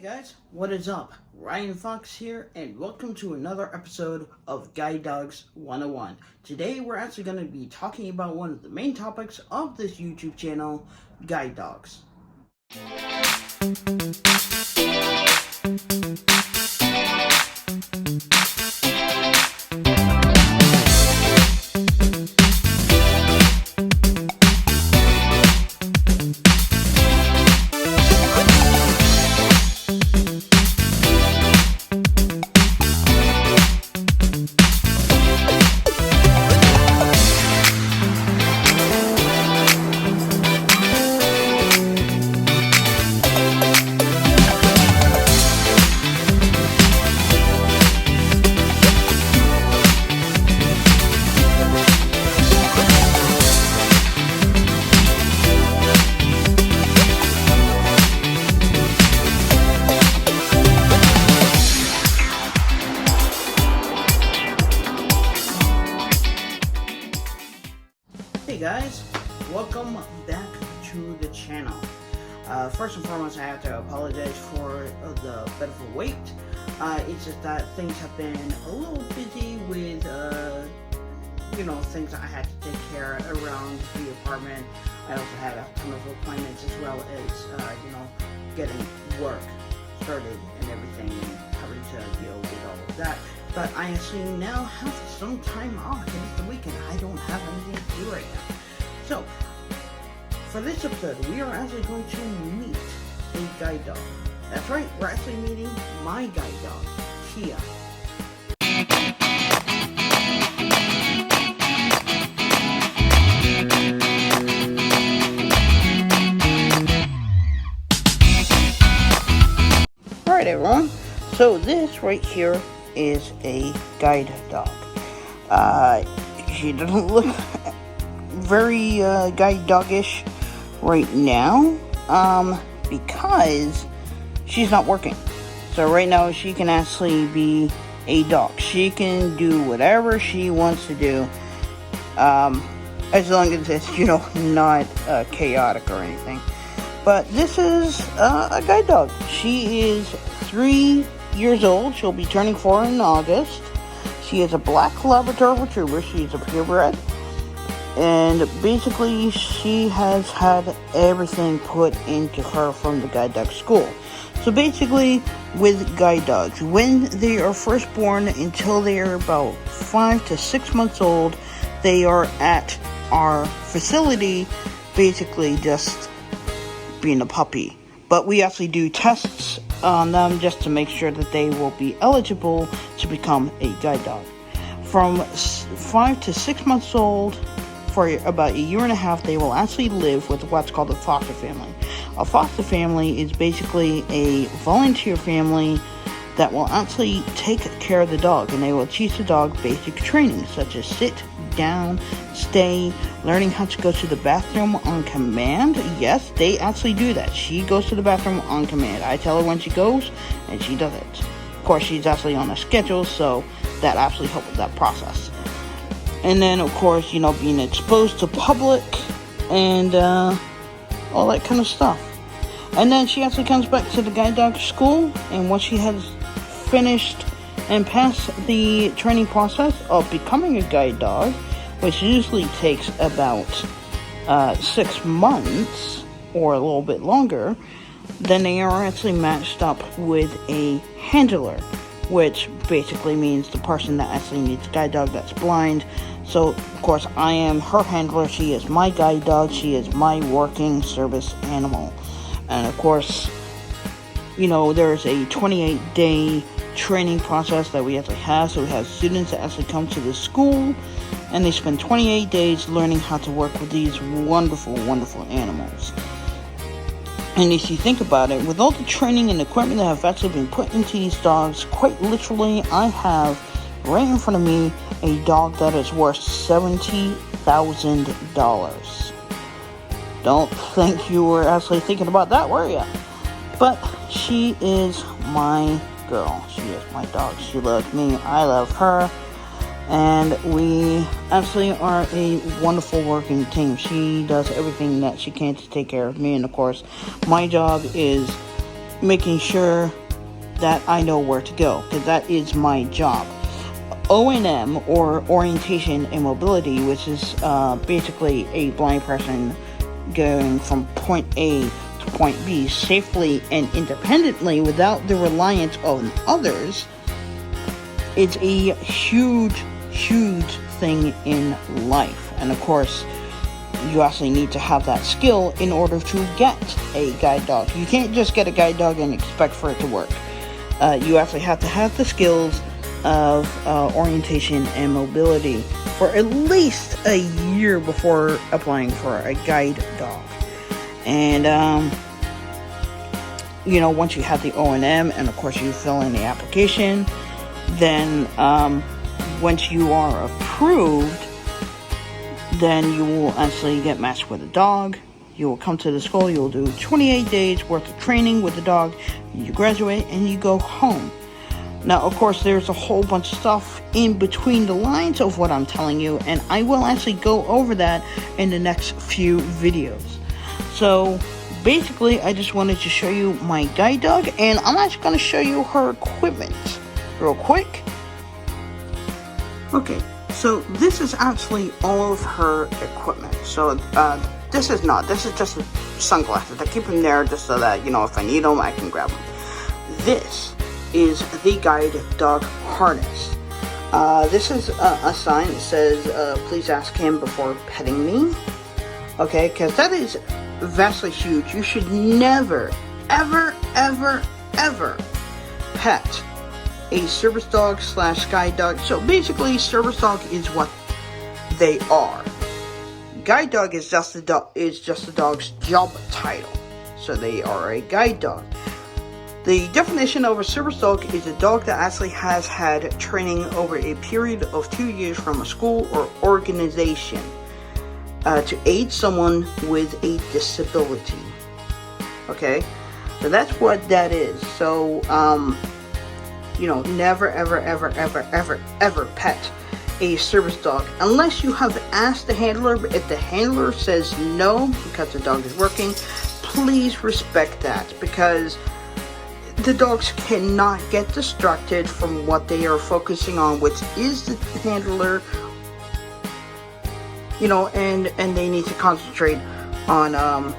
Guys, what is up? Ryan Fox here, and welcome to another episode of Guide Dogs 101. Today we're actually going to be talking about one of the main topics of this YouTube channel, guide dogs. Hey guys, welcome back to the channel. First and foremost, I have to apologize for the bit of a wait. It's just that things have been a little busy with, things that I had to take care of around the apartment. I also had a ton of appointments as well as, getting work started and everything and having to deal with all of that. But I actually now have some time off, and it's the weekend. I don't have anything to do right now. So, for this episode, we are actually going to meet a guide dog. That's right, we're actually meeting my guide dog, Kia. Alright everyone, so this right here is a guide dog. She doesn't look very guide doggish right now, because she's not working. So right now she can actually be a dog. She can do whatever she wants to do, as long as it's, not chaotic or anything. But this is a guide dog. She is 3 years old. She'll be turning 4 in August. She is a black Labrador Retriever. She's a purebred. And basically, she has had everything put into her from the guide dog school. So basically, with guide dogs, when they are first born until they are about 5 to 6 months old, they are at our facility, basically just being a puppy. But we actually do tests on them just to make sure that they will be eligible to become a guide dog. From 5 to 6 months old, for about a year and a half, they will actually live with what's called a foster family. A foster family is basically a volunteer family that will actually take care of the dog, and they will teach the dog basic training such as sit, down, stay, learning how to go to the bathroom on command. Yes, they actually do that. She goes to the bathroom on command. I tell her when she goes, and she does it. Of course, she's actually on a schedule, so that actually helps with that process. And then, of course, being exposed to public and all that kind of stuff. And then she actually comes back to the guide dog school, and once she has finished and passed the training process of becoming a guide dog, which usually takes about 6 months or a little bit longer, then they are actually matched up with a handler, which basically means the person that actually needs a guide dog that's blind. So, of course, I am her handler. She is my guide dog. She is my working service animal. And, of course, there's a 28-day training process that we actually have. So we have students that actually come to the school, and they spend 28 days learning how to work with these wonderful, wonderful animals. And if you think about it, with all the training and equipment that have actually been put into these dogs, quite literally, I have right in front of me a dog that is worth $70,000. Don't think you were actually thinking about that, were you? But she is my girl. She is my dog. She loves me. I love her. And we absolutely are a wonderful working team. She does everything that she can to take care of me. And of course, my job is making sure that I know where to go, because that is my job. O&M, or orientation and mobility, which is basically a blind person going from point A to point B safely and independently without the reliance on others, it's a huge thing in life. And of course, you actually need to have that skill in order to get a guide dog. You can't just get a guide dog and expect for it to work. You actually have to have the skills of orientation and mobility for at least a year before applying for a guide dog. And once you have the O&M, and of course you fill in the application, then once you are approved, then you will actually get matched with a dog. You will come to the school, you will do 28 days worth of training with the dog, you graduate, and you go home. Now, of course, there's a whole bunch of stuff in between the lines of what I'm telling you, and I will actually go over that in the next few videos. So, basically, I just wanted to show you my guide dog, and I'm actually going to show you her equipment real quick. Okay, so this is actually all of her equipment. So, this is just sunglasses. I keep them there just so that, if I need them, I can grab them. This is the guide dog harness. This is a sign that says, please ask him before petting me. Okay, because that is vastly huge. You should never, ever pet a service dog / guide dog. So basically, service dog is what they are. Guide dog is just the dog's job title. So they are a guide dog. The definition of a service dog is a dog that actually has had training over a period of 2 years from a school or organization to aid someone with a disability. Okay, so that's what that is. So, never, ever pet a service dog unless you have asked the handler. If the handler says no because the dog is working, please respect that, because the dogs cannot get distracted from what they are focusing on, which is the handler, and they need to concentrate on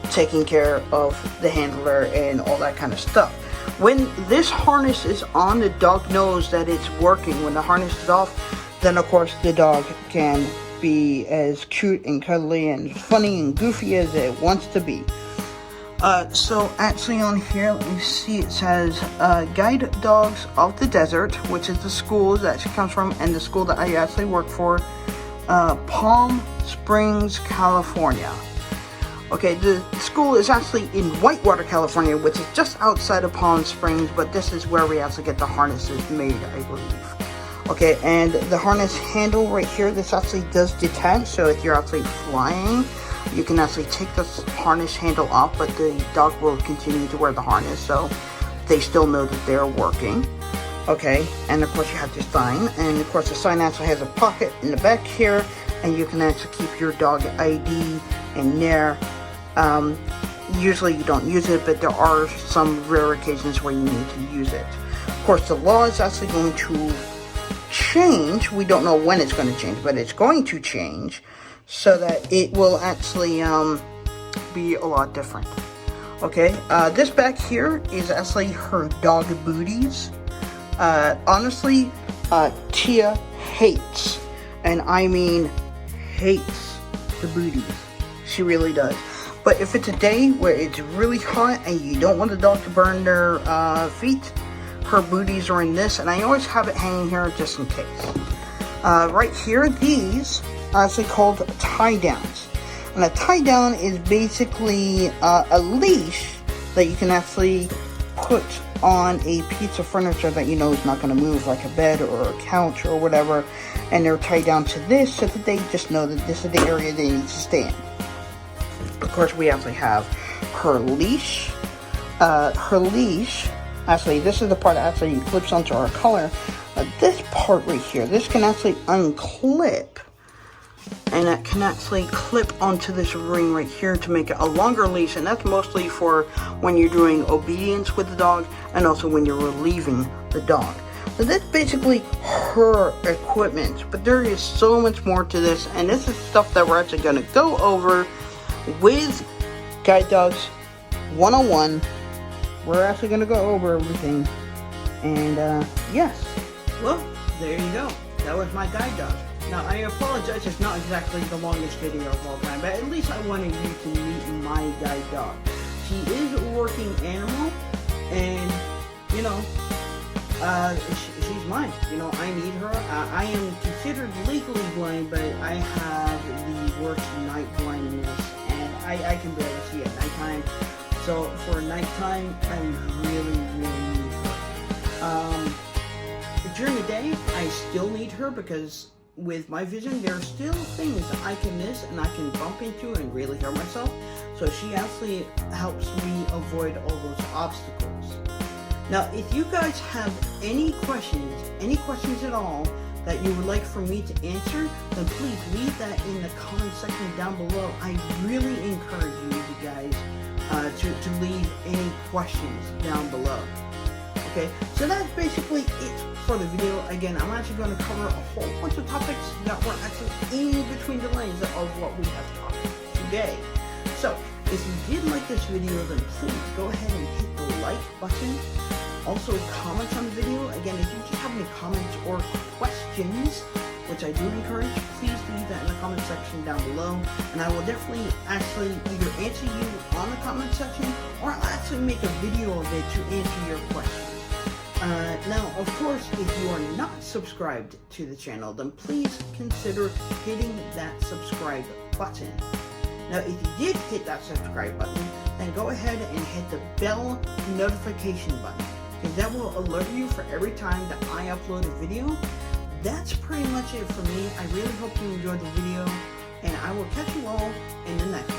taking care of the handler and all that kind of stuff. When this harness is on, the dog knows that it's working. When the harness is off, then of course the dog can be as cute and cuddly and funny and goofy as it wants to be. So actually on here, let me see, it says Guide Dogs of the Desert, which is the school that she comes from, and the school that I actually work for, Palm Springs, California. Okay, the school is actually in Whitewater, California, which is just outside of Palm Springs, but this is where we actually get the harnesses made, I believe. Okay, and the harness handle right here, this actually does detach, so if you're actually flying, you can actually take this harness handle off, but the dog will continue to wear the harness, so they still know that they're working. Okay, and of course you have the sign, and of course the sign actually has a pocket in the back here, and you can actually keep your dog ID in there. Usually you don't use it, but there are some rare occasions where you need to use it. Of course, the law is actually going to change. We don't know when it's going to change, but it's going to change so that it will actually be a lot different. Okay, this back here is actually her dog booties. Honestly, Tia hates, and I mean hates, the booties. She really does. But if it's a day where it's really hot and you don't want the dog to burn their feet, her booties are in this, and I always have it hanging here just in case. Right here, these are actually called tie downs. And a tie down is basically a leash that you can actually put on a piece of furniture that you know is not going to move, like a bed or a couch or whatever, and they're tied down to this so that they just know that this is the area they need to stay in. Of course, we actually have her leash. Actually, this is the part that actually clips onto our collar. This part right here, this can actually unclip and that can actually clip onto this ring right here to make it a longer leash, and that's mostly for when you're doing obedience with the dog and also when you're relieving the dog. So that's basically her equipment, but there is so much more to this, and this is stuff that we're actually going to go over with Guide Dogs 101. We're actually going to go over everything, and yes, well, there you go. That was my guide dog. Now, I apologize, it's not exactly the longest video of all time, but at least I wanted you to meet my guide dog. She is a working animal, and, you know, she's mine. You know, I need her. I am considered legally blind, but I have the worst night blindness, and I can barely see at nighttime. So, for nighttime, I really need her. During the day, I still need her because with my vision, there are still things that I can miss and I can bump into and really hurt myself. So she actually helps me avoid all those obstacles. Now, if you guys have any questions at all that you would like for me to answer, then please leave that in the comment section down below. I really encourage you guys to leave any questions down below. Okay, so that's basically it for the video. Again, I'm actually going to cover a whole bunch of topics that were actually in between the lines of what we have talked today. So, if you did like this video, then please go ahead and hit the like button. Also, comment on the video. Again, if you just have any comments or questions, which I do encourage, please leave that in the comment section down below, and I will definitely actually either answer you on the comment section, or I'll actually make a video of it to answer your questions. Now, of course, if you are not subscribed to the channel, then please consider hitting that subscribe button. Now, if you did hit that subscribe button, then go ahead and hit the bell notification button, because that will alert you for every time that I upload a video. That's pretty much it for me. I really hope you enjoyed the video, and I will catch you all in the next one.